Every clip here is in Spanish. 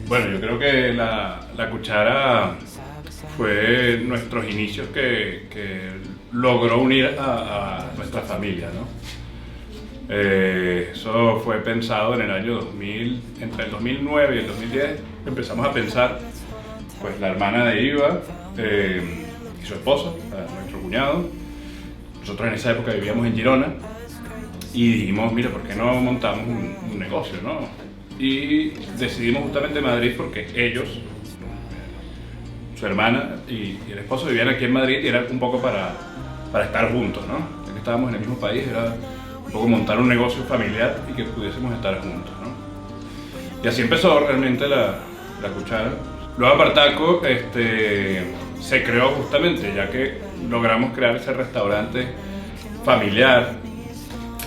Bueno, yo creo que la cuchara fue nuestros inicios que logró unir a nuestra familia, ¿no? Eso fue pensado en el año 2000, entre el 2009 y el 2010 empezamos a pensar, pues la hermana de Iva y su esposo, nuestro cuñado. Nosotros en esa época vivíamos en Girona y dijimos, mira, ¿por qué no montamos un negocio, no? Y decidimos justamente Madrid porque ellos, su hermana y el esposo vivían aquí en Madrid y era un poco para estar juntos, ¿no? Ya que estábamos en el mismo país, era un poco montar un negocio familiar y que pudiésemos estar juntos, ¿no? Y así empezó realmente la cuchara. Luego Apartaco se creó justamente ya que logramos crear ese restaurante familiar.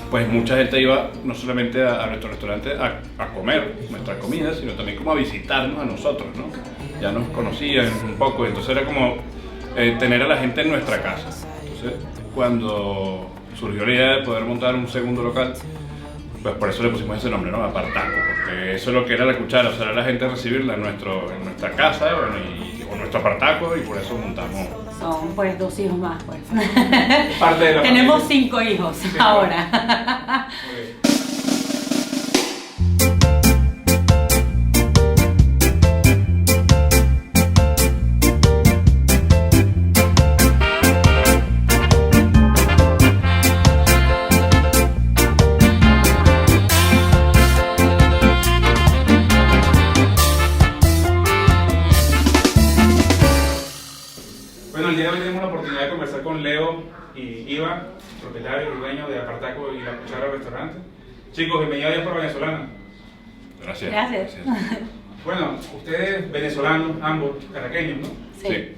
Pues mucha gente iba no solamente a nuestro restaurante a comer nuestra comida, sino también como a visitarnos a nosotros, ¿no? Ya nos conocían un poco, entonces era como tener a la gente en nuestra casa. Entonces, cuando surgió la idea de poder montar un segundo local, pues por eso le pusimos ese nombre, ¿no? Apartaco, porque eso es lo que era la cuchara, o sea, era la gente recibirla en nuestra casa, bueno, o nuestro apartaco, y por eso montamos. Son pues 2 hijos más, pues. Parte de la Tenemos familia. 5 hijos Sí, ahora. Bueno, el día de hoy tenemos la oportunidad de conversar con Leo y Iva, propietario y dueño de Apartaco y La Cuchara Restaurante. Chicos, bienvenidos a Diáspora Venezolana. Gracias. Gracias. Bueno, ustedes venezolanos, ambos caraqueños, ¿no? Sí.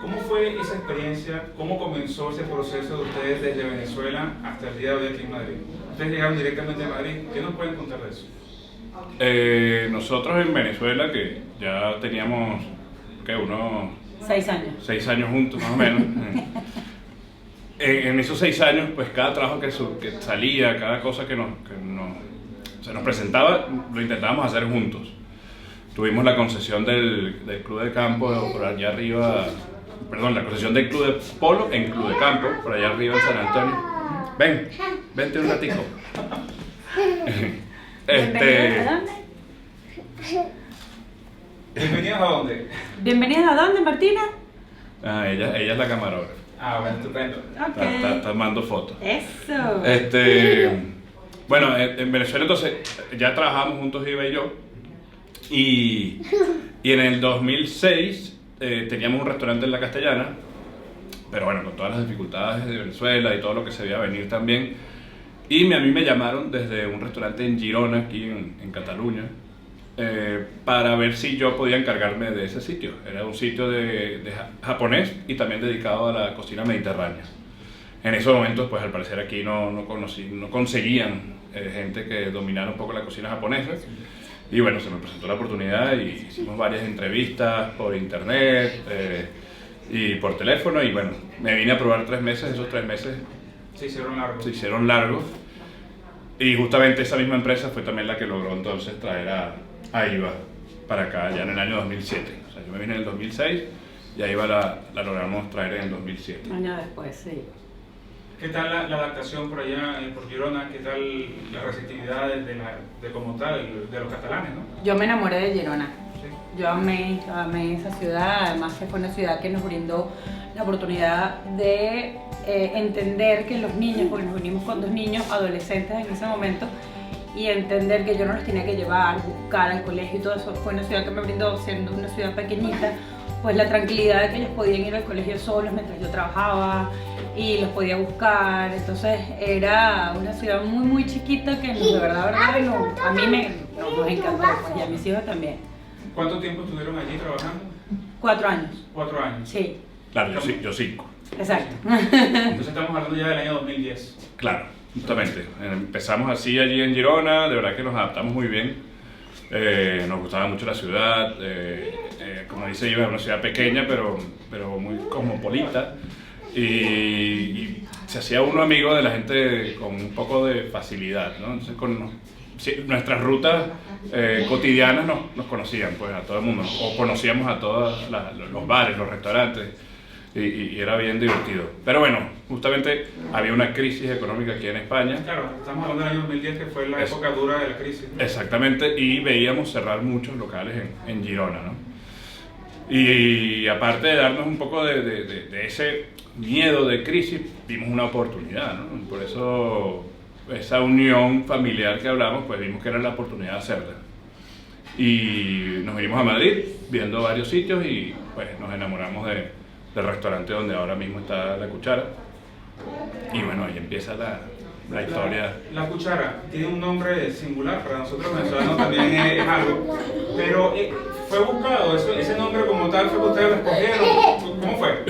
¿Cómo fue esa experiencia? ¿Cómo comenzó ese proceso de ustedes desde Venezuela hasta el día de hoy aquí en Madrid? Ustedes llegaron directamente a Madrid. ¿Qué nos pueden contar de eso? Nosotros en Venezuela, que ya teníamos, unos 6 años. 6 años juntos más o menos. En esos 6 años, pues cada trabajo que salía, cada cosa se nos presentaba, lo intentábamos hacer juntos. Tuvimos la concesión del Club de Campo por allá arriba, perdón, la concesión del Club de Polo en Club de Campo, por allá arriba en San Antonio. Vente un ratico. ¿Bienvenidos a dónde? ¿Bienvenidos a dónde? ¿Bienvenidos a dónde, Martina? Ella es la camarógrafa. Ah, bueno, estupendo. Ok. Está tomando fotos. Eso. Bueno, en Venezuela entonces ya trabajamos juntos Iva y yo y en el 2006 teníamos un restaurante en La Castellana, pero bueno, con todas las dificultades de Venezuela y todo lo que se veía venir también, y a mí me llamaron desde un restaurante en Girona, aquí en Cataluña, para ver si yo podía encargarme de ese sitio. Era un sitio de japonés y también dedicado a la cocina mediterránea. En esos momentos, pues al parecer aquí no conseguían gente que dominara un poco la cocina japonesa. Y bueno, se me presentó la oportunidad y hicimos varias entrevistas por internet y por teléfono. Y bueno, me vine a probar 3 meses. Esos 3 meses Se hicieron largos. se hicieron largos. Y justamente esa misma empresa fue también la que logró entonces traer a Iva para acá, ya en el año 2007. O sea, yo me vine en el 2006 y a Iva la logramos traer en el 2007. Un año después, sí. ¿Qué tal la adaptación por allá, por Girona? ¿Qué tal la receptividad de como tal, de los catalanes, no? Yo me enamoré de Girona. Sí. Yo amé esa ciudad, además que fue una ciudad que nos brindó la oportunidad de entender que los niños, porque nos vinimos con 2 niños adolescentes en ese momento, y entender que yo no los tenía que llevar, buscar al colegio y todo eso. Fue una ciudad que me brindó, siendo una ciudad pequeñita, pues la tranquilidad de que ellos podían ir al colegio solos mientras yo trabajaba y los podía buscar. Entonces era una ciudad muy chiquita que de verdad a mí nos encantó, pues, y a mis hijos también. ¿Cuánto tiempo estuvieron allí trabajando? 4 años. 4 años. Sí, Claro, yo 5. exacto. Entonces estamos hablando ya del año 2010. Claro, justamente. Empezamos así allí en Girona, de verdad que nos adaptamos muy bien. Nos gustaba mucho la ciudad, como dice Iva, es una ciudad pequeña pero muy cosmopolita. Y se hacía uno amigo de la gente con un poco de facilidad, ¿no? Entonces nuestras rutas cotidianas nos conocían pues a todo el mundo, o conocíamos a todos los bares, los restaurantes, y era bien divertido. Pero bueno, justamente había una crisis económica aquí en España. Claro, estamos hablando del año 2010, que fue la época dura de la crisis, ¿no? Exactamente, y veíamos cerrar muchos locales en Girona, ¿no? Y aparte de darnos un poco de ese miedo de crisis, vimos una oportunidad, ¿no? Por eso esa unión familiar que hablamos, pues vimos que era la oportunidad de hacerla. Y nos vinimos a Madrid, viendo varios sitios, y pues nos enamoramos del restaurante donde ahora mismo está La Cuchara. Y bueno, ahí empieza la historia. La Cuchara tiene un nombre singular, para nosotros venezolanos también es algo, pero ¿fue buscado ese nombre como tal? ¿Fue que ustedes lo escogieron? ¿Cómo fue?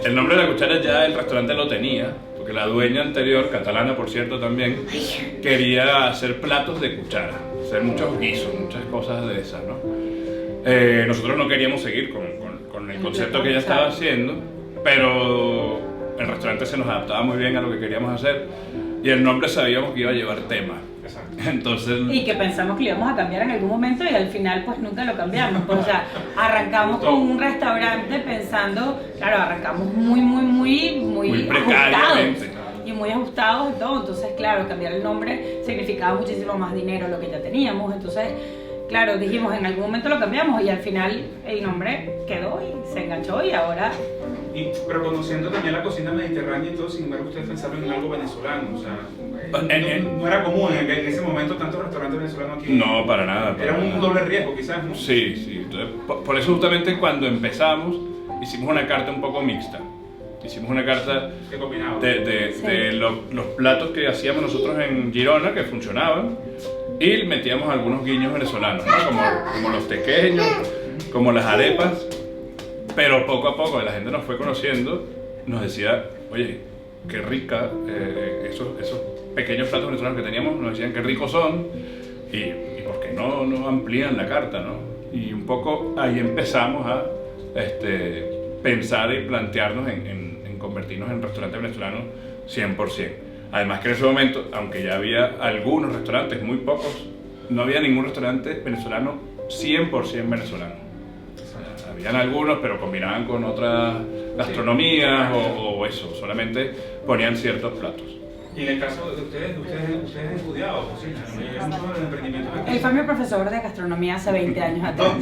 El nombre de La Cuchara ya el restaurante lo tenía, porque la dueña anterior, catalana por cierto también, quería hacer platos de cuchara, hacer muchos guisos, muchas cosas de esas, ¿no? Nosotros no queríamos seguir con el concepto que ella estaba haciendo, pero el restaurante se nos adaptaba muy bien a lo que queríamos hacer, y el nombre sabíamos que iba a llevar tema. Entonces, y que pensamos que lo íbamos a cambiar en algún momento, y al final pues nunca lo cambiamos. Pues, o sea, arrancamos con un restaurante pensando, claro, arrancamos muy ajustados y muy ajustados y todo. Entonces, claro, cambiar el nombre significaba muchísimo más dinero lo que ya teníamos. Entonces, claro, dijimos en algún momento lo cambiamos, y al final el nombre quedó y se enganchó, y ahora... Pero conociendo también la cocina mediterránea y todo, sin embargo, ustedes pensaron en algo venezolano, o sea, no era común en ese momento tantos restaurantes venezolanos aquí. No, para nada. Era un doble riesgo quizás, ¿no? Sí. Entonces, por eso justamente cuando empezamos hicimos una carta un poco mixta. Hicimos una carta de los platos que hacíamos nosotros en Girona, que funcionaban, y metíamos algunos guiños venezolanos, ¿no? como los tequeños, como las arepas. Pero poco a poco la gente nos fue conociendo, nos decía, oye, qué rica, esos pequeños platos venezolanos que teníamos, nos decían qué ricos son, y por qué no amplían la carta, ¿no? Y un poco ahí empezamos a pensar y plantearnos en convertirnos en restaurante venezolano 100%. Además que en ese momento, aunque ya había algunos restaurantes, muy pocos, no había ningún restaurante venezolano 100% venezolano. Habían algunos, pero combinaban con otras gastronomías o eso, solamente ponían ciertos platos. Y en el caso de ustedes han estudiado cocina, ¿no? Él fue mi profesor de gastronomía hace 20 años atrás.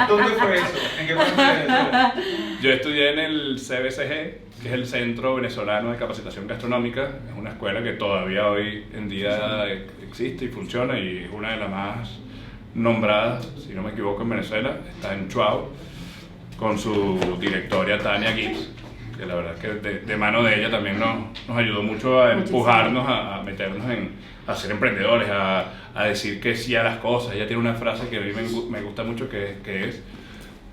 ¿Dónde fue eso? ¿En qué parte de Venezuela? Yo estudié en el CBCG, que es el Centro Venezolano de Capacitación Gastronómica. Es una escuela que todavía hoy en día existe y funciona, y es una de las más nombrada, si no me equivoco, en Venezuela. Está en Chuao, con su directora Tania Gibbs, que la verdad es que de mano de ella también nos ayudó mucho a empujarnos a meternos a ser emprendedores, a decir que sí a las cosas. Ella tiene una frase que a mí me gusta mucho, que es: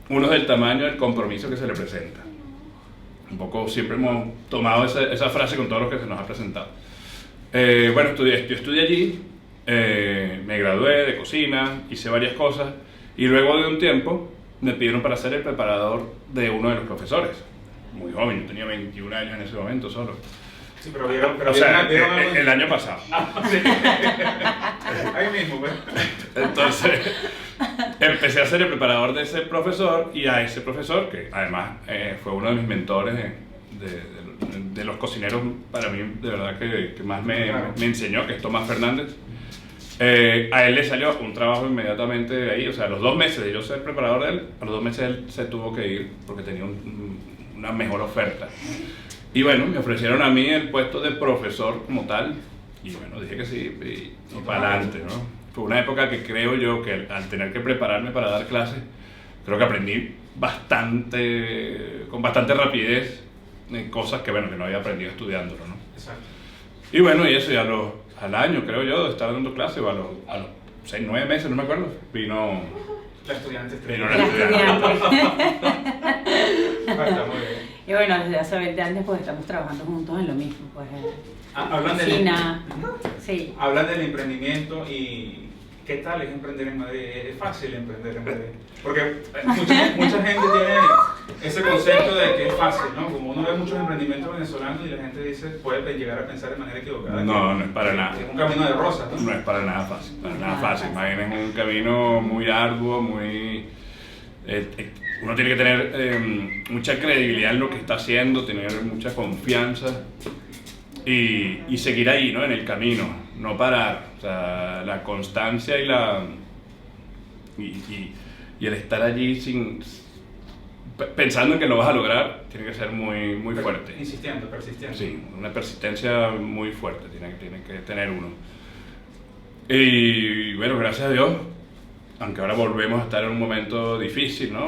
uno es del tamaño del compromiso que se le presenta. Un poco siempre hemos tomado esa frase con todo lo que se nos ha presentado. Bueno, yo estudié allí. Me gradué de cocina, hice varias cosas, y luego de un tiempo me pidieron para ser el preparador de uno de los profesores. Muy joven, yo tenía 21 años en ese momento solo. Sí, pero vieron el año pasado. Sí. Ahí mismo, pues. Entonces, empecé a ser el preparador de ese profesor, y a ese profesor, que además fue uno de mis mentores de los cocineros, para mí, de verdad, que más me enseñó, que es Tomás Fernández. A él le salió un trabajo inmediatamente de ahí, o sea, a los 2 meses de yo ser preparador de él, a los 2 meses él se tuvo que ir porque tenía una mejor oferta. Y bueno, me ofrecieron a mí el puesto de profesor como tal, y bueno, dije que sí, y para adelante, ¿no? Fue una época que creo yo que al tener que prepararme para dar clases, creo que aprendí con bastante rapidez cosas que, bueno, que no había aprendido estudiándolo, ¿no? Exacto. Y bueno, y eso ya al año, creo yo, de estar dando clases, o a los 6, 9 meses, no me acuerdo, vino la estudiante. Falta muy bien. Y bueno, desde hace 20 años pues estamos trabajando juntos en lo mismo, pues hablan cocina, sí. Hablan del emprendimiento y ¿qué tal es emprender en Madrid? ¿Es fácil emprender en Madrid? Porque mucha gente tiene ese concepto de que es fácil, ¿no? Como uno ve muchos emprendimientos venezolanos y la gente dice, puede llegar a pensar de manera equivocada. No es para nada. Es un camino de rosas, ¿no? No es para nada fácil, para nada fácil. Imaginen un camino muy arduo, muy... uno tiene que tener mucha credibilidad en lo que está haciendo, tener mucha confianza y seguir ahí, ¿no? En el camino, no parar. O sea, la constancia y el estar allí pensando en que lo vas a lograr, tiene que ser muy fuerte. Insistiendo, persistiendo. Sí, una persistencia muy fuerte tiene que tener uno. Y bueno, gracias a Dios, aunque ahora volvemos a estar en un momento difícil, ¿no?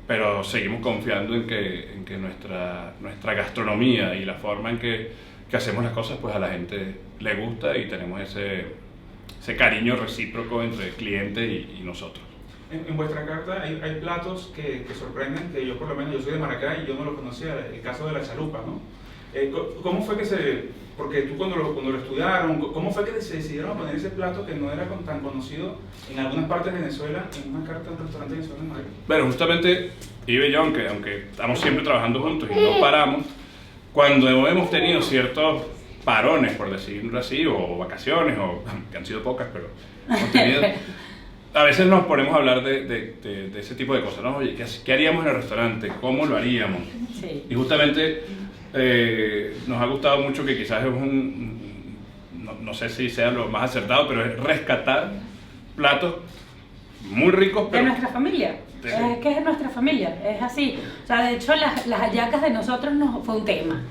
Pero seguimos confiando en que nuestra gastronomía y la forma en que hacemos las cosas, pues a la gente le gusta y tenemos ese cariño recíproco entre el cliente y nosotros. En vuestra carta hay platos que sorprenden, que yo por lo menos, yo soy de Maracay y yo no lo conocía, el caso de la chalupa, ¿no? ¿Cómo fue porque tú cuando lo estudiaron, ¿cómo fue que se decidieron a poner ese plato que no era tan conocido en algunas partes de Venezuela, en una carta de un restaurante venezolano en Madrid? Bueno, justamente Ibe y yo, aunque estamos siempre trabajando juntos y no paramos, cuando hemos tenido ciertos parones, por decirlo así, o vacaciones, que han sido pocas, pero hemos tenido... A veces nos ponemos a hablar de ese tipo de cosas, ¿no? Oye, ¿qué haríamos en el restaurante? ¿Cómo lo haríamos? Sí. Y justamente nos ha gustado mucho que quizás es no sé si sea lo más acertado, pero es rescatar platos muy ricos. Pero de nuestra familia. Es que es de nuestra familia, es así. O sea, de hecho, las hallacas de nosotros fue un tema.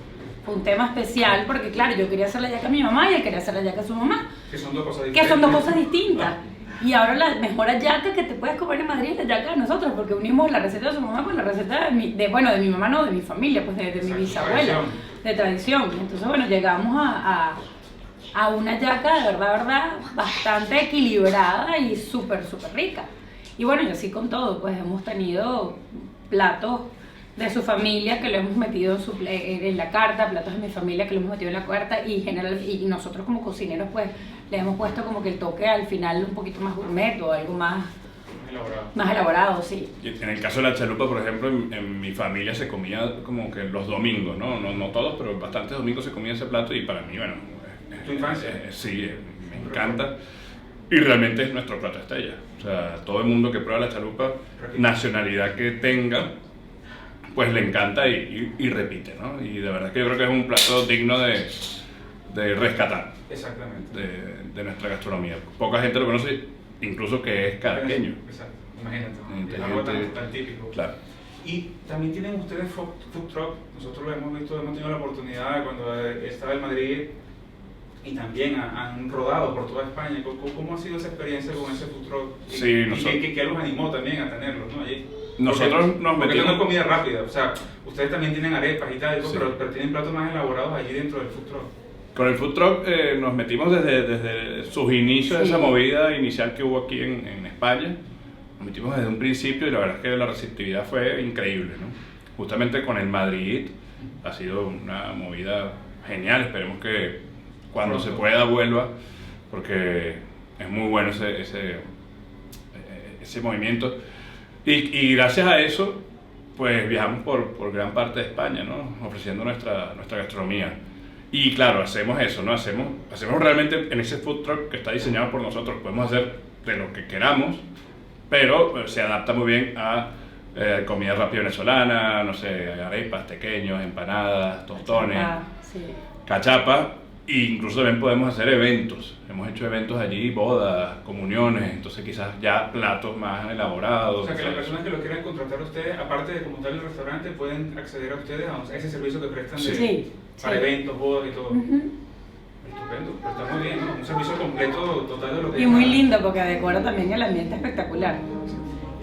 Fue un tema especial porque, claro, yo quería hacer la hallaca a mi mamá y él quería hacer la hallaca a su mamá. Que son dos cosas diferentes. Que son dos cosas distintas. Y ahora la mejor hallaca que te puedes comer en Madrid es la hallaca de nosotros, porque unimos la receta de su mamá con la receta de mi mamá, no, de mi familia, pues de mi bisabuela, de tradición. Entonces, bueno, llegamos a una hallaca de verdad, bastante equilibrada y súper rica. Y bueno, y así con todo, pues hemos tenido platos de su familia que lo hemos metido en la carta, platos de mi familia que lo hemos metido en la carta y nosotros como cocineros pues le hemos puesto como que el toque al final un poquito más gourmet o algo más elaborado, sí. Y en el caso de la chalupa, por ejemplo, en mi familia se comía como que los domingos, no todos, pero bastantes domingos se comía ese plato y para mí, bueno, ¿tu infancia? Sí, me encanta. Y realmente es nuestro plato estrella. O sea, todo el mundo que prueba la chalupa, nacionalidad que tenga, pues le encanta y repite, ¿no? Y de verdad que yo creo que es un plato digno de rescatar. Exactamente. De nuestra gastronomía. Poca gente lo conoce, incluso que es caraqueño. Exacto, imagínate. Es algo tan típico. Claro. Y también tienen ustedes food truck. Nosotros lo hemos visto, hemos tenido la oportunidad cuando estaba en Madrid y también han rodado por toda España. ¿Cómo ha sido esa experiencia con ese food truck? Sí, ¿Qué los animó también a tenerlos, ¿no? Allí. Nosotros nos metimos... Porque no es comida rápida, o sea, ustedes también tienen arepas y tal, sí, pero tienen platos más elaborados allí dentro del food truck. Con el food truck nos metimos desde sus inicios, sí, de esa movida inicial que hubo aquí en España. Nos metimos desde un principio y la verdad es que la receptividad fue increíble, ¿no? Justamente con el Madrid ha sido una movida genial, esperemos que cuando se pueda vuelva, porque es muy bueno ese movimiento. Y gracias a eso, pues viajamos por gran parte de España, ¿no? Ofreciendo nuestra gastronomía. Y claro, hacemos eso, ¿no? Hacemos realmente en ese food truck que está diseñado por nosotros, podemos hacer de lo que queramos, pero se adapta muy bien a comida rápida venezolana, no sé, arepas, tequeños, empanadas, tostones, cachapa. E incluso también podemos hacer eventos. Hemos hecho eventos allí, bodas, comuniones, entonces quizás ya platos más elaborados. O sea, que las personas que lo quieran contratar a ustedes, aparte de como tal el restaurante, pueden acceder a ustedes a ese servicio que prestan para eventos, bodas y todo. Estupendo, pero está muy bien, ¿no? Un servicio completo, total de lo que... Y muy lindo porque decora también el ambiente espectacular.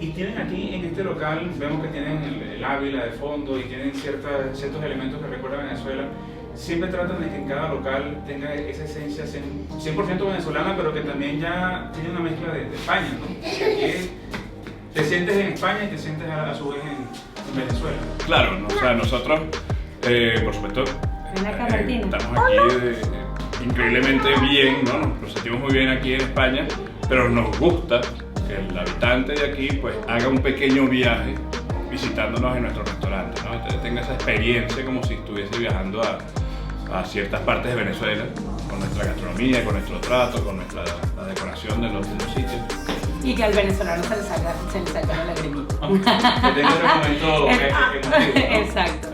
Y tienen aquí en este local, vemos que tienen el Ávila de fondo y tienen ciertos elementos que recuerdan a Venezuela. Siempre tratan de que en cada local tenga esa esencia 100% venezolana, pero que también ya tiene una mezcla de España, ¿no? Que aquí te sientes en España y te sientes a su vez en Venezuela. Claro, ¿no? O sea, nosotros, por supuesto, estamos aquí increíblemente bien, ¿no? Nos sentimos muy bien aquí en España, pero nos gusta que el habitante de aquí pues haga un pequeño viaje visitándonos en nuestro restaurante, ¿no? Entonces tenga esa experiencia como si estuviese viajando a ciertas partes de Venezuela, con nuestra gastronomía, con nuestro trato, con la decoración de los sitios. Y que al venezolano se le salga la lagrimita. Que tenga el documento emotivo, ¿no? Exacto.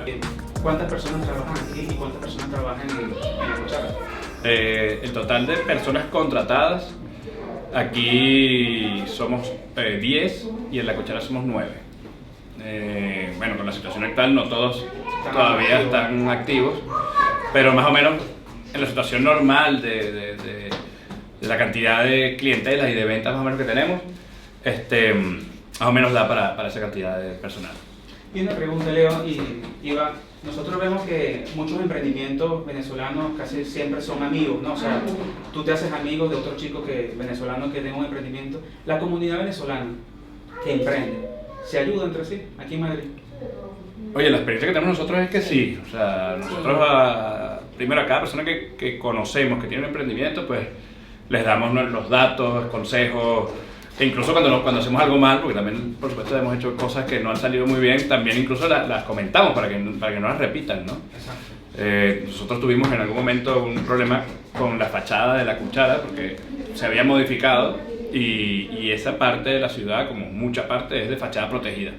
¿Cuántas personas trabajan aquí y cuántas personas trabajan en la cuchara? El total de personas contratadas, aquí somos 10 y en la cuchara somos 9. Bueno, con la situación actual no todos todavía están activos, pero más o menos en la situación normal de la cantidad de clientelas y de ventas más o menos que tenemos, más o menos da para esa cantidad de personal. Y una pregunta, Leo y Iva, nosotros vemos que muchos emprendimientos venezolanos casi siempre son amigos, ¿no? O sea, tú te haces amigos de otros chicos venezolanos que tienen un emprendimiento. La comunidad venezolana que emprende, ¿se ayuda entre sí aquí en Madrid? Oye, la experiencia que tenemos nosotros es que sí, o sea, nosotros primero a cada persona que conocemos que tiene un emprendimiento, pues les damos los datos, consejos, e incluso cuando hacemos algo mal, porque también por supuesto hemos hecho cosas que no han salido muy bien, también incluso las comentamos para que no las repitan, ¿no? Exacto. Nosotros tuvimos en algún momento un problema con la fachada de la cuchara porque se había modificado y esa parte de la ciudad, como mucha parte, es de fachada protegida.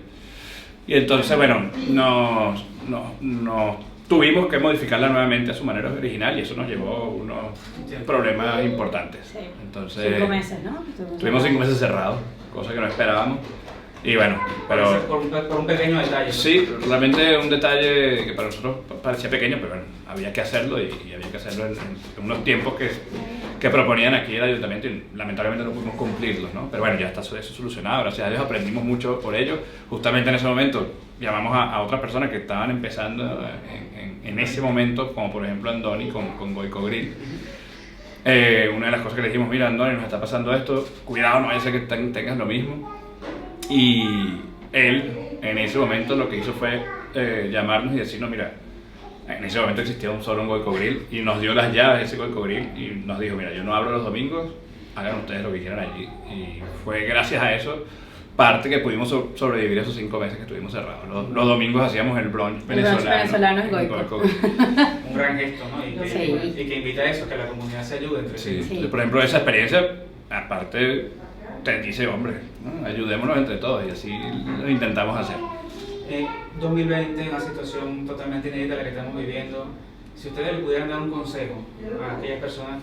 Y entonces, bueno, nos tuvimos que modificarla nuevamente a su manera original y eso nos llevó unos problemas importantes. Sí. Entonces, 5 meses, ¿no? Tuvimos 5 meses cerrados, cosa que no esperábamos. Y bueno, pero... Por un pequeño detalle. Sí, realmente un detalle que para nosotros parecía pequeño, pero bueno, había que hacerlo y había que hacerlo en unos tiempos que proponían aquí el ayuntamiento y lamentablemente no pudimos cumplirlos, ¿no? Pero bueno, ya está eso solucionado, gracias a Dios aprendimos mucho por ello. Justamente en ese momento llamamos a otras personas que estaban empezando en ese momento, como por ejemplo Andoni con Goico Grill. Una de las cosas que le dijimos, mira Andoni, nos está pasando esto, cuidado, no vaya a ser que tengas lo mismo. Y él en ese momento lo que hizo fue llamarnos y decirnos, mira, en ese momento existía solo un Goico Grill y nos dio las llaves de ese Goico Grill y nos dijo, mira, yo no abro los domingos, hagan ustedes lo que quieran allí. Y fue gracias a eso parte que pudimos sobrevivir esos 5 meses que estuvimos cerrados. Los domingos hacíamos el brunch venezolano y Goico. Un gran gesto, ¿no? Y que invita a eso, que la comunidad se ayude entre sí. Sí. Por ejemplo, esa experiencia, aparte, te dice, hombre, ¿no? Ayudémonos entre todos y así lo intentamos hacer. 2020, una situación totalmente inédita la que estamos viviendo. Si ustedes le pudieran dar un consejo a aquellas personas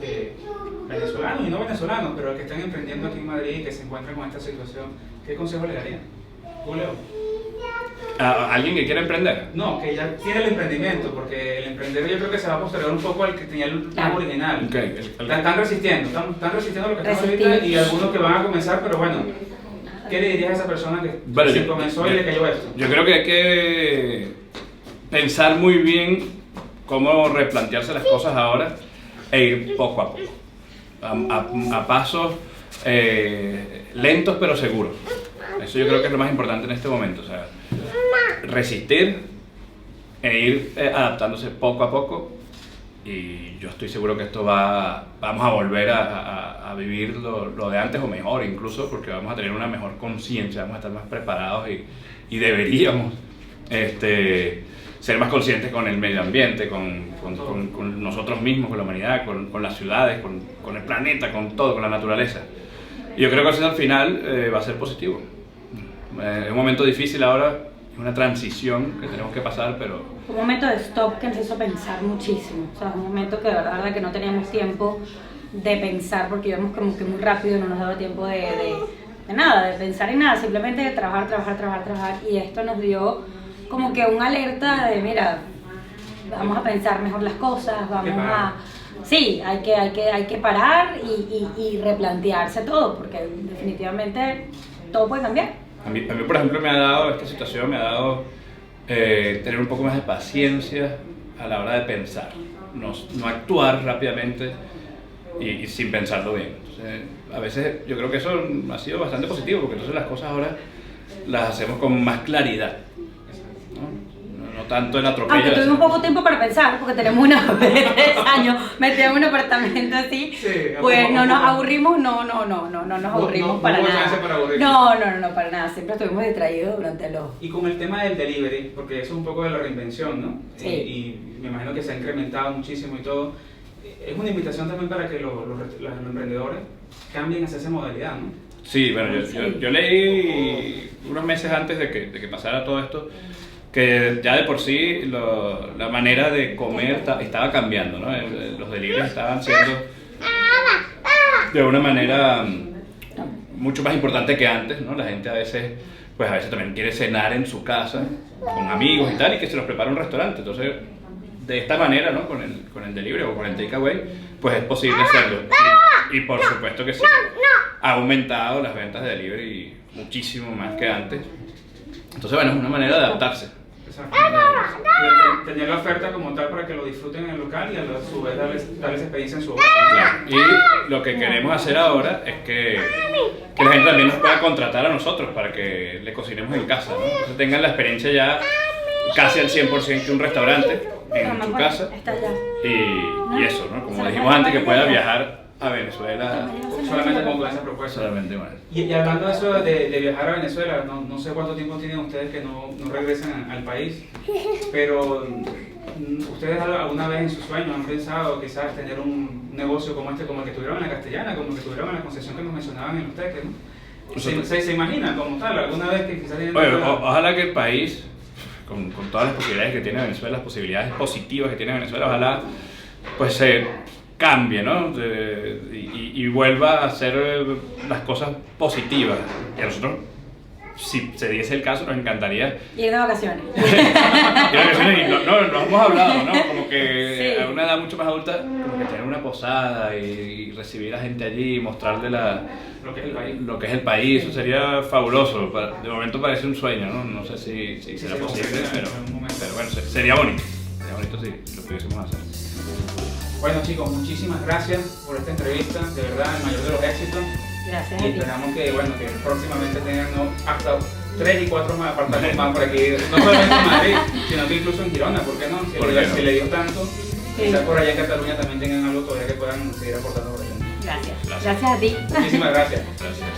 venezolanos y no venezolanos, pero que están emprendiendo aquí en Madrid y que se encuentran con esta situación, ¿qué consejo le darían? Julio. ¿A alguien que quiera emprender? No, que ya tiene el emprendimiento, porque el emprendedor yo creo que se va a postergar un poco al que tenía el plan original. Okay. Están resistiendo lo que estamos ahorita y algunos que van a comenzar, pero bueno, ¿qué le dirías a esa persona que comenzó y le cayó esto? Yo creo que hay que pensar muy bien cómo replantearse las cosas ahora e ir poco a poco, a pasos lentos pero seguros. Eso yo creo que es lo más importante en este momento, o sea, resistir e ir adaptándose poco a poco y yo estoy seguro que esto vamos a volver a vivir lo de antes o mejor incluso porque vamos a tener una mejor conciencia, vamos a estar más preparados y deberíamos ser más conscientes con el medio ambiente, con nosotros mismos, con la humanidad, con las ciudades, con el planeta, con todo, con la naturaleza. Y yo creo que eso al final va a ser positivo. Es un momento difícil ahora, es una transición que tenemos que pasar, pero... Un momento de stop que nos hizo pensar muchísimo. O sea, un momento que de verdad que no teníamos tiempo de pensar porque íbamos como que muy rápido, no nos daba tiempo de nada, de pensar en nada, simplemente de trabajar y esto nos dio como que una alerta de mira, vamos a pensar mejor las cosas, vamos a... Sí, hay que parar y replantearse todo porque definitivamente todo puede cambiar. A mí, por ejemplo, esta situación me ha dado tener un poco más de paciencia a la hora de pensar, no actuar rápidamente y sin pensarlo bien. Entonces, a veces yo creo que eso ha sido bastante positivo porque entonces las cosas ahora las hacemos con más claridad. No tanto el atropello. Aunque tuvimos poco tiempo para pensar, porque tenemos una bebé de 3 años, metida en un apartamento así, Sí, pues no nos aburrimos, no nos aburrimos para hubo nada. chance para aburrirse. No, para nada, siempre estuvimos distraídos durante los... Y con el tema del delivery, porque eso es un poco de la reinvención, ¿no? Sí. Y me imagino que se ha incrementado muchísimo y todo. Es una invitación también para que los emprendedores cambien hacia esa modalidad, ¿no? Sí, bueno, yo leí unos meses antes de que pasara todo esto que ya de por sí la manera de comer estaba cambiando, ¿no? Los deliveries estaban siendo de una manera mucho más importante que antes, ¿no? La gente a veces también quiere cenar en su casa con amigos y tal, y que se los prepara un restaurante. Entonces, de esta manera, ¿no? Con el delivery o con el takeaway, pues es posible hacerlo. Y por supuesto que sí, ha aumentado las ventas de delivery muchísimo más que antes. Entonces, bueno, es una manera de adaptarse. Exacto. Tener la oferta como tal para que lo disfruten en el local y a su vez darles experiencia en su hogar. Claro. Y lo que queremos hacer ahora es que la gente también nos pueda contratar a nosotros para que le cocinemos en casa, ¿no? Entonces tengan la experiencia ya casi al 100% que un restaurante en su casa. Está allá. Y eso, ¿no? Como dijimos antes, que pueda viajar a Venezuela Solamente con esa propuesta. solamente con él. Y hablando de eso de viajar a Venezuela, no sé cuánto tiempo tienen ustedes que no regresan al país, pero ¿ustedes alguna vez en sus sueños han pensado quizás tener un negocio como este, como el que tuvieron en la Castellana, como el que tuvieron en la concesión que nos mencionaban en los teques, ¿no? ¿Se imaginan como tal alguna vez que quizás tienen... Oye, ojalá que el país, con todas las posibilidades que tiene Venezuela, las posibilidades positivas que tiene Venezuela, ojalá pues se cambie, ¿no? Y vuelva a hacer las cosas positivas. Y a nosotros, si se diese el caso, nos encantaría Ir de vacaciones. y no hemos hablado, ¿no? Como que Sí. a una edad mucho más adulta, como que tener una posada y recibir a gente allí y mostrarle Lo que es el país. lo que es el país, eso sería fabuloso. De momento parece un sueño, ¿no? No sé si será será posible, posible en pero algún momento. bueno, sería bonito. Sería bonito si lo pudiésemos hacer. Bueno chicos, muchísimas gracias por esta entrevista, de verdad, el mayor de los éxitos. Gracias Y a ti. esperamos que próximamente tengan hasta 3 y 4 más apartamentos más por aquí, no solamente en Madrid, sino que incluso en Girona, ¿por qué no? ¿Por qué no? Si le dio tanto, quizás por allá en Cataluña también tengan algo todavía que puedan seguir aportando por allá. Gracias. Gracias. Gracias a ti. Muchísimas gracias. Gracias.